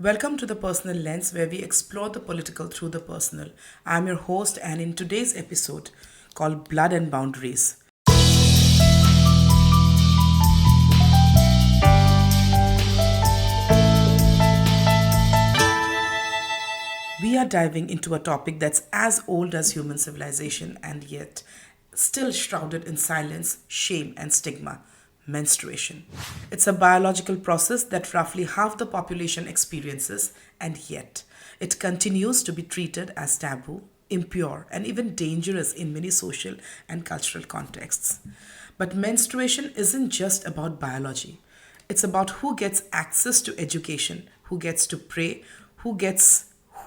Welcome to the Personal Lens, where we explore the political through the personal. I'm your host, and in today's episode called Blood and Boundaries, we are diving into a topic that's as old as human civilization and yet still shrouded in silence, shame, and stigma: menstruation. It's a biological process that roughly half the population experiences, and yet it continues to be treated as taboo, impure, and even dangerous in many social and cultural contexts. But menstruation isn't just about biology. It's about who gets access to education, who gets to pray, who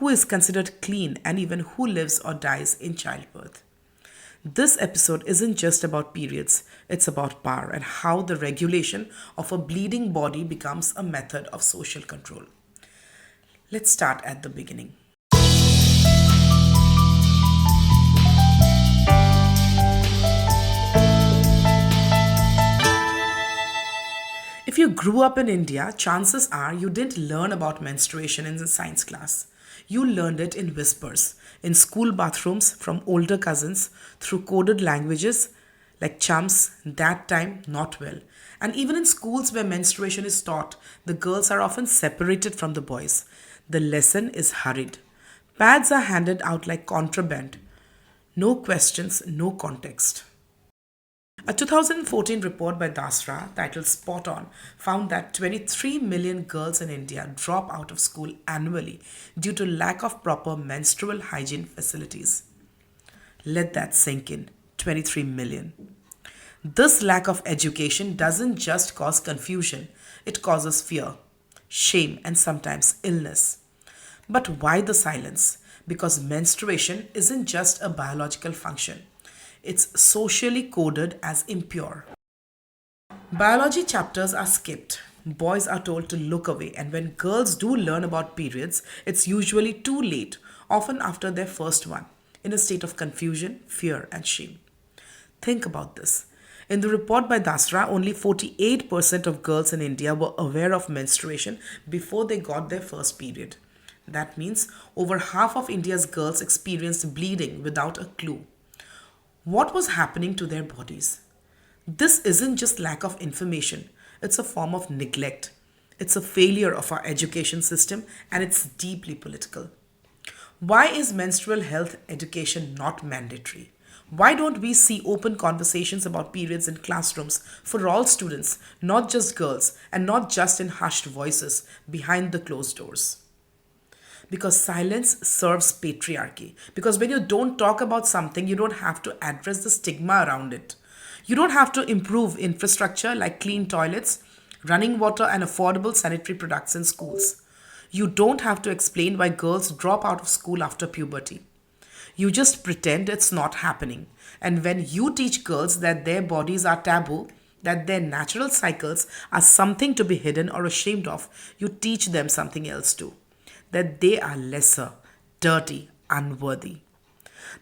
is considered clean, and even who lives or dies in childbirth. This episode isn't just about periods, it's about power and how the regulation of a bleeding body becomes a method of social control. Let's start at the beginning. If you grew up in India, chances are you didn't learn about menstruation in the science class. You learned it in whispers, in school bathrooms from older cousins, through coded languages like chums, that time, not well. And even in schools where menstruation is taught, the girls are often separated from the boys. The lesson is hurried. Pads are handed out like contraband. No questions, no context. A 2014 report by Dasra, titled Spot On, found that 23 million girls in India drop out of school annually due to lack of proper menstrual hygiene facilities. Let that sink in. 23 million. This lack of education doesn't just cause confusion, it causes fear, shame, and sometimes illness. But why the silence? Because menstruation isn't just a biological function, it's socially coded as impure. Biology chapters are skipped. Boys are told to look away, and when girls do learn about periods, it's usually too late, often after their first one, in a state of confusion, fear, and shame. Think about this. In the report by Dasra, only 48% of girls in India were aware of menstruation before they got their first period. That means over half of India's girls experienced bleeding without a clue. What was happening to their bodies? This isn't just lack of information, it's a form of neglect. It's a failure of our education system, and it's deeply political. Why is menstrual health education not mandatory? Why don't we see open conversations about periods in classrooms for all students, not just girls, and not just in hushed voices behind the closed doors? Because silence serves patriarchy. Because when you don't talk about something, you don't have to address the stigma around it. You don't have to improve infrastructure like clean toilets, running water, and affordable sanitary products in schools. You don't have to explain why girls drop out of school after puberty. You just pretend it's not happening. And when you teach girls that their bodies are taboo, that their natural cycles are something to be hidden or ashamed of, you teach them something else too: that they are lesser, dirty, unworthy.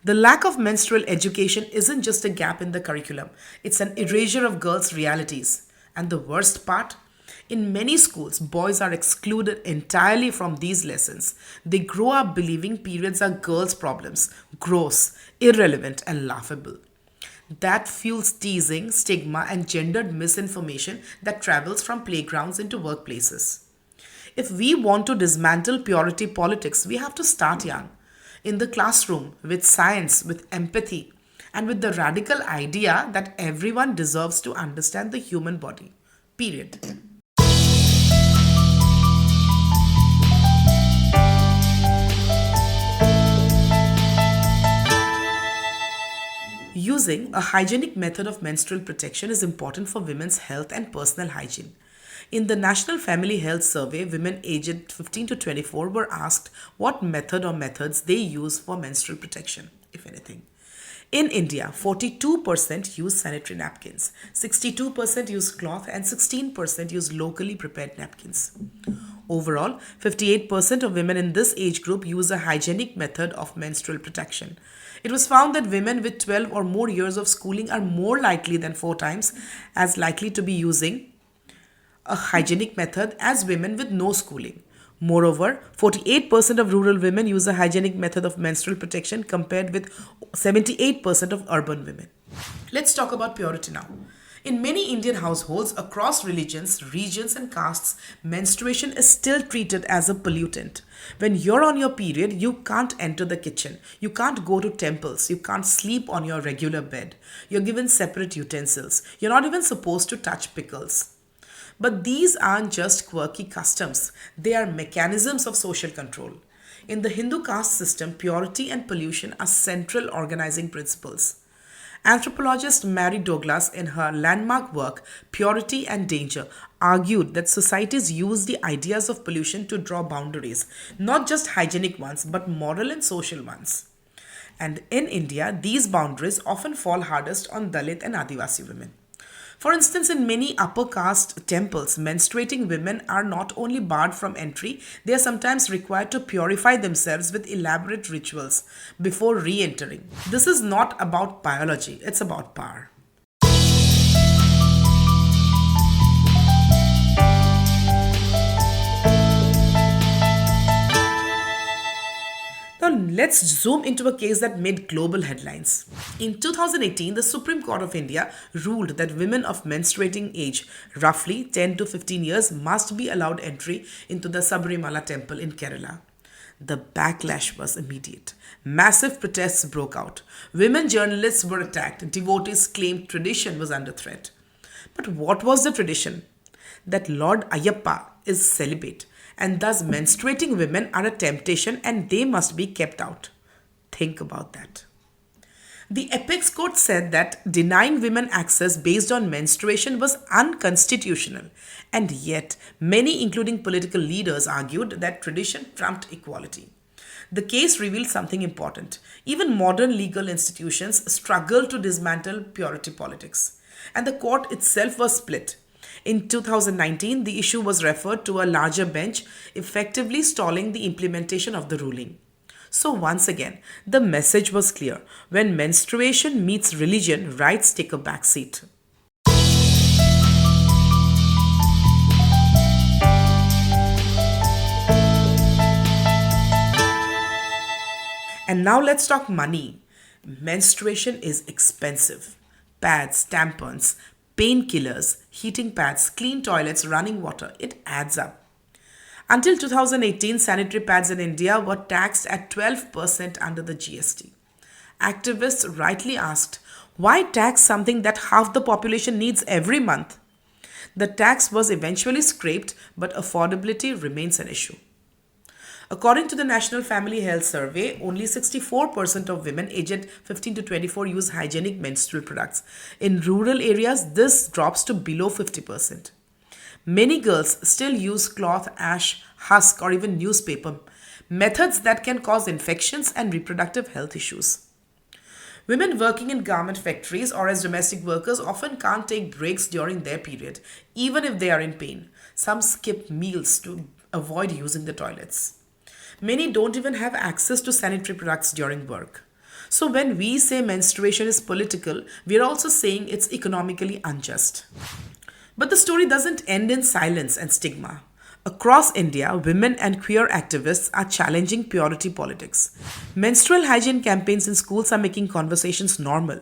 The lack of menstrual education isn't just a gap in the curriculum, it's an erasure of girls' realities. And the worst part? In many schools, boys are excluded entirely from these lessons. They grow up believing periods are girls' problems, gross, irrelevant, and laughable. That fuels teasing, stigma, and gendered misinformation that travels from playgrounds into workplaces. If we want to dismantle purity politics, we have to start young. In the classroom, with science, with empathy, and with the radical idea that everyone deserves to understand the human body. Period. Using a hygienic method of menstrual protection is important for women's health and personal hygiene. In the National Family Health Survey, women aged 15 to 24 were asked what method or methods they use for menstrual protection, if anything. In India, 42% use sanitary napkins, 62% use cloth, and 16% use locally prepared napkins. Overall, 58% of women in this age group use a hygienic method of menstrual protection. It was found that women with 12 or more years of schooling are more likely than 4 times as likely to be using a hygienic method as women with no schooling. Moreover, 48% of rural women use a hygienic method of menstrual protection compared with 78% of urban women. Let's talk about purity now. In many Indian households across religions, regions, and castes, menstruation is still treated as a pollutant. When you're on your period, you can't enter the kitchen, you can't go to temples, you can't sleep on your regular bed. You're given separate utensils, you're not even supposed to touch pickles. But these aren't just quirky customs, they are mechanisms of social control. In the Hindu caste system, purity and pollution are central organizing principles. Anthropologist Mary Douglas, in her landmark work Purity and Danger, argued that societies use the ideas of pollution to draw boundaries, not just hygienic ones, but moral and social ones. And in India, these boundaries often fall hardest on Dalit and Adivasi women. For instance, in many upper caste temples, menstruating women are not only barred from entry, they are sometimes required to purify themselves with elaborate rituals before re entering. This is not about biology, it's about power. Now, let's zoom into a case that made global headlines. In 2018, the Supreme Court of India ruled that women of menstruating age, roughly 10 to 15 years, must be allowed entry into the Sabarimala temple in Kerala. The backlash was immediate. Massive protests broke out. Women journalists were attacked. Devotees claimed tradition was under threat. But what was the tradition? That Lord Ayappa is celibate, and thus menstruating women are a temptation and they must be kept out. Think about that. The apex court said that denying women access based on menstruation was unconstitutional, and yet many, including political leaders, argued that tradition trumped equality. The case revealed something important. Even modern legal institutions struggle to dismantle purity politics, and the court itself was split. In 2019, the issue was referred to a larger bench, effectively stalling the implementation of the ruling. So, once again, the message was clear. When menstruation meets religion, rights take a backseat. And now let's talk money. Menstruation is expensive. Pads, tampons, painkillers, heating pads, clean toilets, running water, it adds up. Until 2018, sanitary pads in India were taxed at 12% under the GST. Activists rightly asked, why tax something that half the population needs every month? The tax was eventually scrapped, but affordability remains an issue. According to the National Family Health Survey, only 64% of women aged 15 to 24 use hygienic menstrual products. In rural areas, this drops to below 50%. Many girls still use cloth, ash, husk, or even newspaper, methods that can cause infections and reproductive health issues. Women working in garment factories or as domestic workers often can't take breaks during their period, even if they are in pain. Some skip meals to avoid using the toilets. Many don't even have access to sanitary products during work. So, when we say menstruation is political, we are also saying it's economically unjust. But the story doesn't end in silence and stigma. Across India, women and queer activists are challenging purity politics. Menstrual hygiene campaigns in schools are making conversations normal.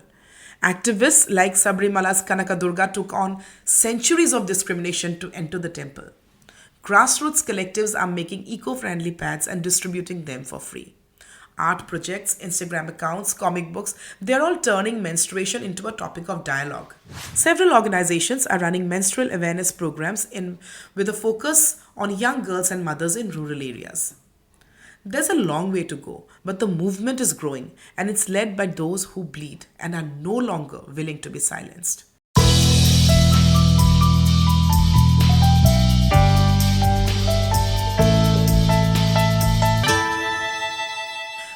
Activists like Sabrimala's Kanaka Durga took on centuries of discrimination to enter the temple. Grassroots collectives are making eco-friendly pads and distributing them for free. Art projects, Instagram accounts, comic books, they're all turning menstruation into a topic of dialogue. Several organizations are running menstrual awareness programs with a focus on young girls and mothers in rural areas. There's a long way to go, but the movement is growing and it's led by those who bleed and are no longer willing to be silenced.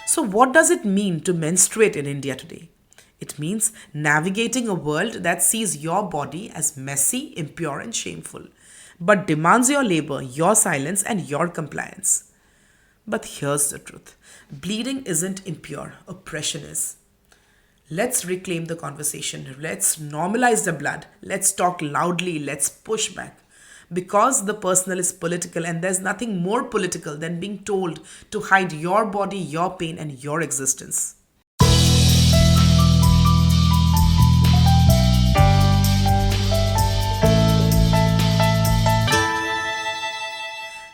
So, what does it mean to menstruate in India today? It means navigating a world that sees your body as messy, impure, and shameful, but demands your labor, your silence, and your compliance. But here's the truth: bleeding isn't impure, oppression is. Let's reclaim the conversation. Let's normalize the blood. Let's talk loudly. Let's push back. Because the personal is political, and there's nothing more political than being told to hide your body, your pain, and your existence.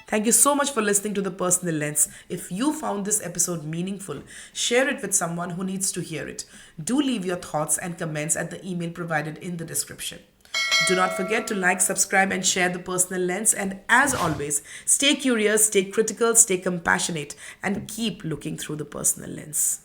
Thank you so much for listening to The Personal Lens. If you found this episode meaningful, share it with someone who needs to hear it. Do leave your thoughts and comments at the email provided in the description. Do not forget to like, subscribe, and share The Personal Lens. And as always, stay curious, stay critical, stay compassionate, and keep looking through the personal lens.